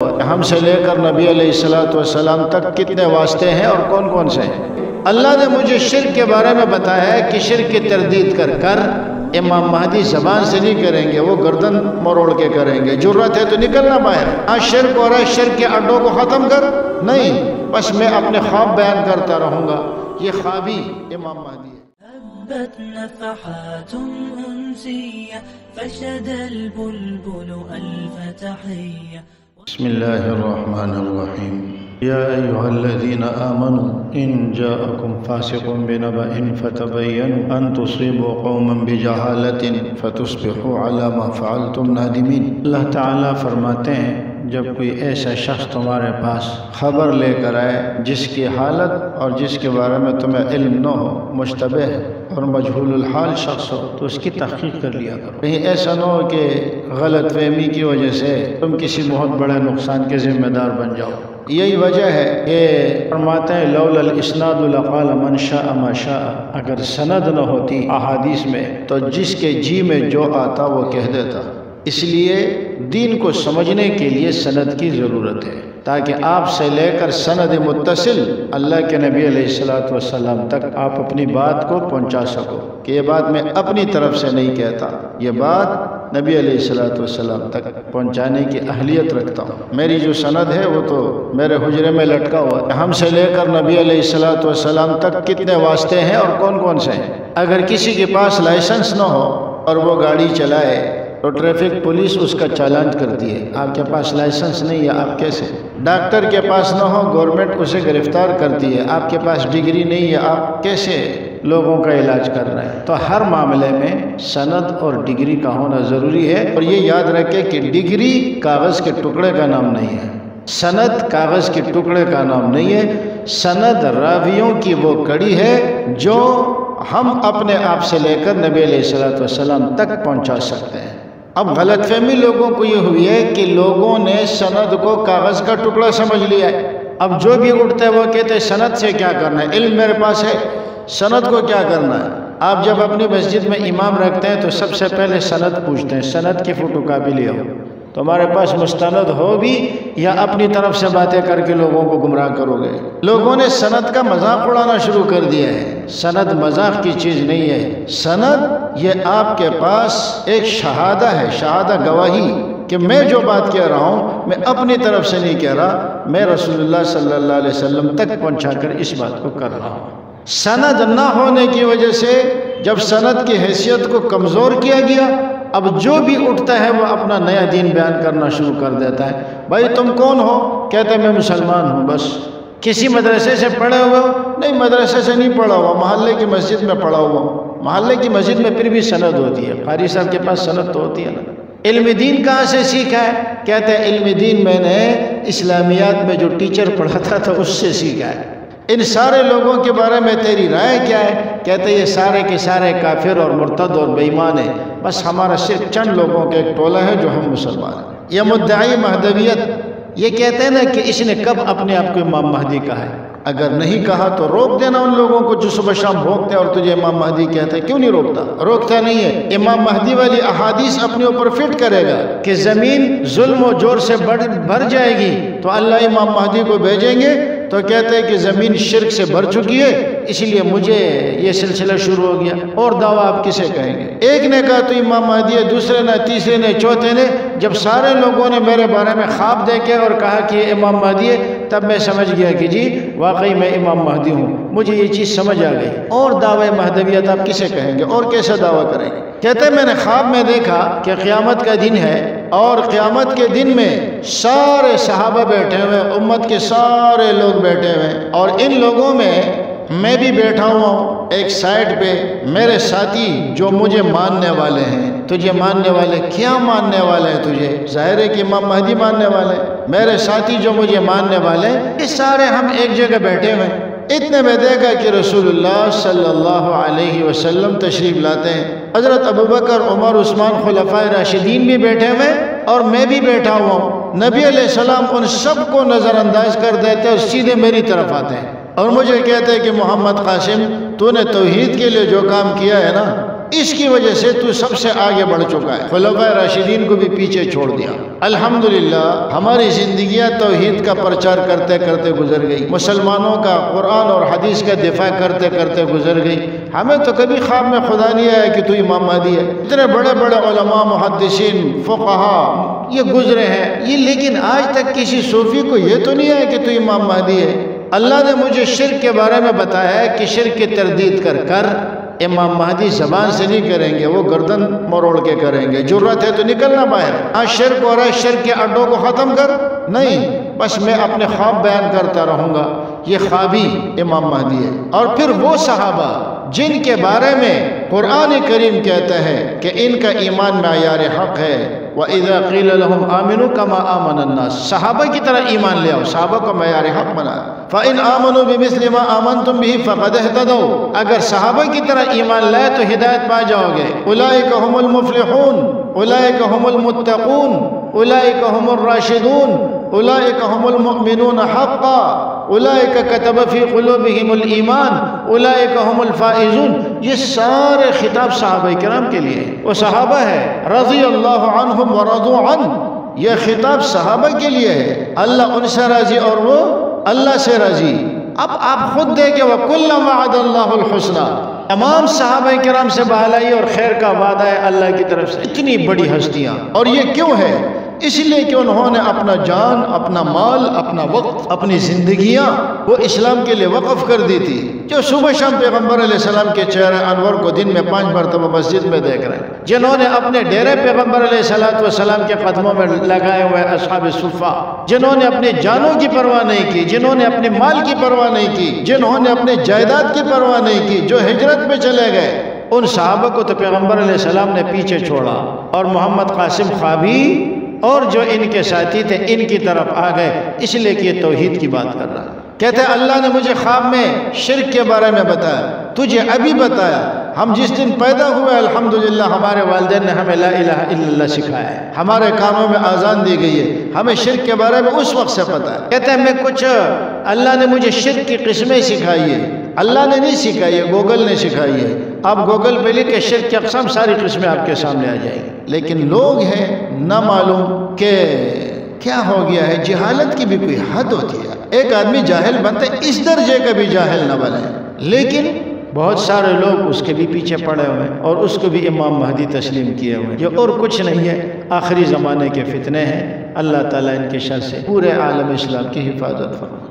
ہوا ہم سے لے کر نبی علیہ السلام تک کتنے واسطے ہیں اور کون کون سے ہیں۔ اللہ نے مجھے شرک کے بارے میں بتایا ہے کہ شرک کی تردید کر امام مہدی زبان سے نہیں کریں گے، وہ گردن مروڑ کے کریں گے، ضرورت ہے تو نکلنا باہر۔ آج شرک ہو رہا ہے، شرک کے اڈوں کو ختم کر نہیں، بس میں اپنے خواب بیان کرتا رہوں گا، یہ خوابی امام مہدی ہے۔ هبت نفحات أنسية فشد البلبل ألف تحية. بسم الله الرحمن الرحيم. يا أيها الذين آمنوا إن جاءكم فاسق بنبأ فتبينوا أن تصيبوا قوما بجهالة فتصبحوا على ما فعلتم نادمين۔ اللہ تعالیٰ فرماتے ہیں جب کوئی ایسا شخص تمہارے پاس خبر لے کر آئے جس کی حالت اور جس کے بارے میں تمہیں علم نہ ہو، مشتبہ اور مجہول الحال شخص ہو، تو اس کی تحقیق کر لیا کرو۔ کہیں ایسا نہ ہو کہ غلط فہمی کی وجہ سے تم کسی بہت بڑے نقصان کے ذمہ دار بن جاؤ۔ یہی وجہ ہے کہ فرماتے ہیں لولا الاسناد لقال من شاء ما شاء، اگر سند نہ ہوتی احادیث میں تو جس کے جی میں جو آتا وہ کہہ دیتا۔ اس لیے دین کو سمجھنے کے لیے سند کی ضرورت ہے، تاکہ آپ سے لے کر سند متصل اللہ کے نبی علیہ السلام تک آپ اپنی بات کو پہنچا سکو، کہ یہ بات میں اپنی طرف سے نہیں کہتا، یہ بات نبی علیہ السلام تک پہنچانے کی اہلیت رکھتا ہوں۔ میری جو سند ہے وہ تو میرے حجرے میں لٹکا ہوا ہے، ہم سے لے کر نبی علیہ السلام تک کتنے واسطے ہیں اور کون کون سے ہیں۔ اگر کسی کے پاس لائسنس نہ ہو اور وہ گاڑی چلائے تو ٹریفک پولیس اس کا چالان کرتی ہے، آپ کے پاس لائسنس نہیں ہے آپ کیسے۔ ڈاکٹر کے پاس نہ ہو، گورنمنٹ اسے گرفتار کرتی ہے، آپ کے پاس ڈگری نہیں ہے، آپ کیسے لوگوں کا علاج کر رہے ہیں۔ تو ہر معاملے میں سند اور ڈگری کا ہونا ضروری ہے، اور یہ یاد رکھے کہ ڈگری کاغذ کے ٹکڑے کا نام نہیں ہے، سند کاغذ کے ٹکڑے کا نام نہیں ہے، سند راویوں کی وہ کڑی ہے جو ہم اپنے آپ سے لے کر نبی علیہ السلام تک پہنچا سکتے ہیں۔ اب غلط فہمی لوگوں کو یہ ہوئی ہے کہ لوگوں نے سند کو کاغذ کا ٹکڑا سمجھ لیا ہے۔ اب جو بھی اٹھتا ہے وہ کہتے ہیں سند سے کیا کرنا ہے، علم میرے پاس ہے، سند کو کیا کرنا ہے۔ آپ جب اپنی مسجد میں امام رکھتے ہیں تو سب سے پہلے سند پوچھتے ہیں، سند کی فوٹو کاپی لے آؤ۔ تمہارے پاس مستند ہو بھی یا اپنی طرف سے باتیں کر کے لوگوں کو گمراہ کرو گے۔ لوگوں نے سند کا مذاق اڑانا شروع کر دیا ہے، سند مذاق کی چیز نہیں ہے، سند یہ آپ کے پاس ایک شہادہ ہے، شہادہ گواہی کہ میں جو بات کہہ رہا ہوں میں اپنی طرف سے نہیں کہہ رہا، میں رسول اللہ صلی اللہ علیہ وسلم تک پہنچا کر اس بات کو کر رہا ہوں۔ سند نہ ہونے کی وجہ سے جب سند کی حیثیت کو کمزور کیا گیا، اب جو بھی اٹھتا ہے وہ اپنا نیا دین بیان کرنا شروع کر دیتا ہے۔ بھائی تم کون ہو؟ کہتا ہے میں مسلمان ہوں۔ بس کسی مدرسے سے پڑھے ہوئے ہو؟ نہیں مدرسے سے نہیں پڑھا ہوا، محلے کی مسجد میں پڑھا ہوا ہوں۔ محلے کی مسجد میں پھر بھی سند ہوتی ہے، قاری صاحب کے پاس سند تو ہوتی ہے نا۔ علم دین کہاں سے سیکھا ہے؟ کہتے ہیں علم دین میں نے اسلامیات میں جو ٹیچر پڑھاتا تھا اس سے سیکھا ہے۔ ان سارے لوگوں کے بارے میں تیری رائے کیا ہے؟ کہتے ہیں یہ سارے کے سارے کافر اور مرتد اور بے ایمان ہیں، بس ہمارا صرف چند لوگوں کا ایک ٹولہ ہے جو ہم مسلمان ہیں۔ یہ مدعی مہدویت یہ کہتے ہیں نا کہ اس نے کب اپنے آپ کو امام مہدی کہا ہے؟ اگر نہیں کہا تو روک دینا ان لوگوں کو جو صبح شام بھوکتے ہیں اور تجھے امام مہدی کہتے ہیں، کیوں نہیں روکتا؟ روکتا نہیں ہے۔ امام مہدی والی احادیث اپنے اوپر فٹ کرے گا کہ زمین ظلم و جور سے بھر جائے گی تو اللہ امام مہدی کو بھیجیں گے، تو کہتے ہیں کہ زمین شرک سے بھر چکی ہے اس لیے مجھے یہ سلسلہ شروع ہو گیا، اور دعویٰ آپ کسے کہیں گے؟ ایک نے کہا تو امام مہدی ہے، دوسرے نے، تیسرے نے، چوتھے نے۔ جب سارے لوگوں نے میرے بارے میں خواب دیکھے اور کہا کہ یہ امام مہدی ہے، تب میں سمجھ گیا کہ جی واقعی میں امام مہدی ہوں، مجھے یہ چیز سمجھ آ گئی۔ اور دعوی مہدویت آپ کسے کہیں گے اور کیسے دعویٰ کریں گے؟ کہتے ہیں میں نے خواب میں دیکھا کہ قیامت کا دن ہے، اور قیامت کے دن میں سارے صحابہ بیٹھے ہوئے، امت کے سارے لوگ بیٹھے ہوئے، اور ان لوگوں میں بھی بیٹھا ہوا ہوں ایک سائڈ پہ، میرے ساتھی جو مجھے ماننے والے ہیں۔ تجھے ماننے والے کیا ماننے والے ہیں؟ تجھے ظاہر ہے کہ امام مہدی ماننے والے ہیں۔ میرے ساتھی جو مجھے ماننے والے ہیں، یہ سارے ہم ایک جگہ بیٹھے ہوئے ہیں۔ اتنے میں دیکھا کہ رسول اللہ صلی اللہ علیہ وسلم تشریف لاتے ہیں، حضرت ابوبکر، عمر، عثمان خلفائے راشدین بھی بیٹھے ہوئے اور میں بھی بیٹھا ہوا ہوں۔ نبی علیہ السلام ان سب کو نظر انداز کر دیتے اور سیدھے میری طرف آتے ہیں اور مجھے کہتے ہیں کہ محمد قاسم تو نے توحید کے لیے جو کام کیا ہے نا، اس کی وجہ سے تو سب سے آگے بڑھ چکا ہے، خلفائے راشدین کو بھی پیچھے چھوڑ دیا۔ الحمدللہ ہماری زندگیاں توحید کا پرچار کرتے کرتے گزر گئی، مسلمانوں کا قرآن اور حدیث کا دفاع کرتے کرتے گزر گئی۔ ہمیں تو کبھی خواب میں خدا نہیں آیا کہ تو امام مہدی ہے۔ اتنے بڑے بڑے علماء، محدثین، فقہا یہ گزرے ہیں، یہ لیکن آج تک کسی صوفی کو یہ تو نہیں ہے کہ تو امام مہدی ہے۔ اللہ نے مجھے شرک کے بارے میں بتایا ہے کہ شرک کی تردید کر امام مہدی زبان سے نہیں کریں گے، وہ گردن مروڑ کے کریں گے۔ جرت ہے تو نکلنا باہر، شرک ہو رہا ہے، شرک کے اڈوں کو ختم کر، نہیں بس میں اپنے خواب بیان کرتا رہوں گا، یہ خوابی امام مہدی ہے۔ اور پھر وہ صحابہ جن کے بارے میں قرآن کریم کہتا ہے کہ ان کا ایمان معیار حق ہے، وَإِذَا قِيلَ لَهُمْ آمِنُوا كَمَا آمَنَ النَّاسِ، صحابہ کی طرح ایمان لے آؤ، صحابہ کو معیار حق بنا۔ فَإِنْ آمَنُوا بِمِثْلِ مَا آمَنْتُمْ بِهِ فَقَدْ اهْتَدَوْا، اگر صحابہ کی طرح ایمان لائے تو ہدایت پا جاؤ گے۔ أُولَئِكَ هُمُ الْمُفْلِحُونَ، أُولَئِكَ هُمُ الْمُتَّقُونَ، أُولَئِكَ هُمُ الرَّاشِدُونَ، أُولَئِكَ هُمُ المؤمنون حقا، أُولَئِكَ كتب في قلوبهم الإيمان، أُولَئِكَ هم الفائزون۔ یہ سارے خطاب صحابہ کرام کے لیے، وہ صحابہ ہے رضی اللہ عنہم ورضوا عنہ، یہ خطاب صحابہ کے لیے ہے، اللہ ان سے راضی اور وہ اللہ سے راضی۔ اب آپ خود دیکھیں وَكُلًّا وَعَدَ اللَّهُ الْحُسْنَى، تمام صحابہ کرام سے بھلائی اور خیر کا وعدہ ہے اللہ کی طرف سے، اتنی بڑی ہستیاں۔ اور یہ کیوں ہے؟ اس لیے کہ انہوں نے اپنا جان، اپنا مال، اپنا وقت، اپنی زندگیاں وہ اسلام کے لیے وقف کر دی تھی۔ جو صبح شام پیغمبر علیہ السلام کے چہرے انور کو دن میں 5 مرتبہ مسجد میں دیکھ رہے ہیں، جنہوں نے اپنے ڈیرے پیغمبر علیہ السلام کے قدموں میں لگائے ہوئے اصحاب صفہ، جنہوں نے اپنی جانوں کی پرواہ نہیں کی، جنہوں نے اپنے مال کی پرواہ نہیں کی، جنہوں نے اپنے جائیداد کی پرواہ نہیں کی، جو ہجرت میں چلے گئے، ان صحابہ کو تو پیغمبر علیہ السلام نے پیچھے چھوڑا، اور محمد قاسم خوابی اور جو ان کے ساتھی تھے ان کی طرف آ گئے، اس لیے کہ یہ توحید کی بات کر رہا ہے۔ کہتے ہیں اللہ نے مجھے خواب میں شرک کے بارے میں بتایا، تجھے ابھی بتایا۔ ہم جس دن پیدا ہوئے الحمدللہ ہمارے والدین نے ہمیں لا الہ الا اللہ سکھایا ہے، ہمارے کانوں میں آذان دی گئی ہے، ہمیں شرک کے بارے میں اس وقت سے پتا ہے۔ کہتے ہیں میں کچھ اللہ نے مجھے شرک کی قسمیں سکھائی ہے، اللہ نے نہیں سکھائی ہے، گوگل نے سکھائی ہے۔ آپ گوگل پہ لکھ کے شرک کی اقسام ساری قسمیں آپ کے سامنے آ جائیں گی، لیکن لوگ ہیں نہ معلوم کہ کیا ہو گیا ہے۔ جہالت کی بھی کوئی حد ہوتی ہے، ایک آدمی جاہل بنتا ہے، اس درجے کا بھی جاہل نہ بنے، لیکن بہت سارے لوگ اس کے بھی پیچھے پڑے ہوئے ہیں اور اس کو بھی امام مہدی تسلیم کیے ہوئے ہیں۔ یہ اور کچھ نہیں ہے، آخری زمانے کے فتنے ہیں۔ اللہ تعالیٰ ان کے شر سے پورے عالم اسلام کی حفاظت فرمائے۔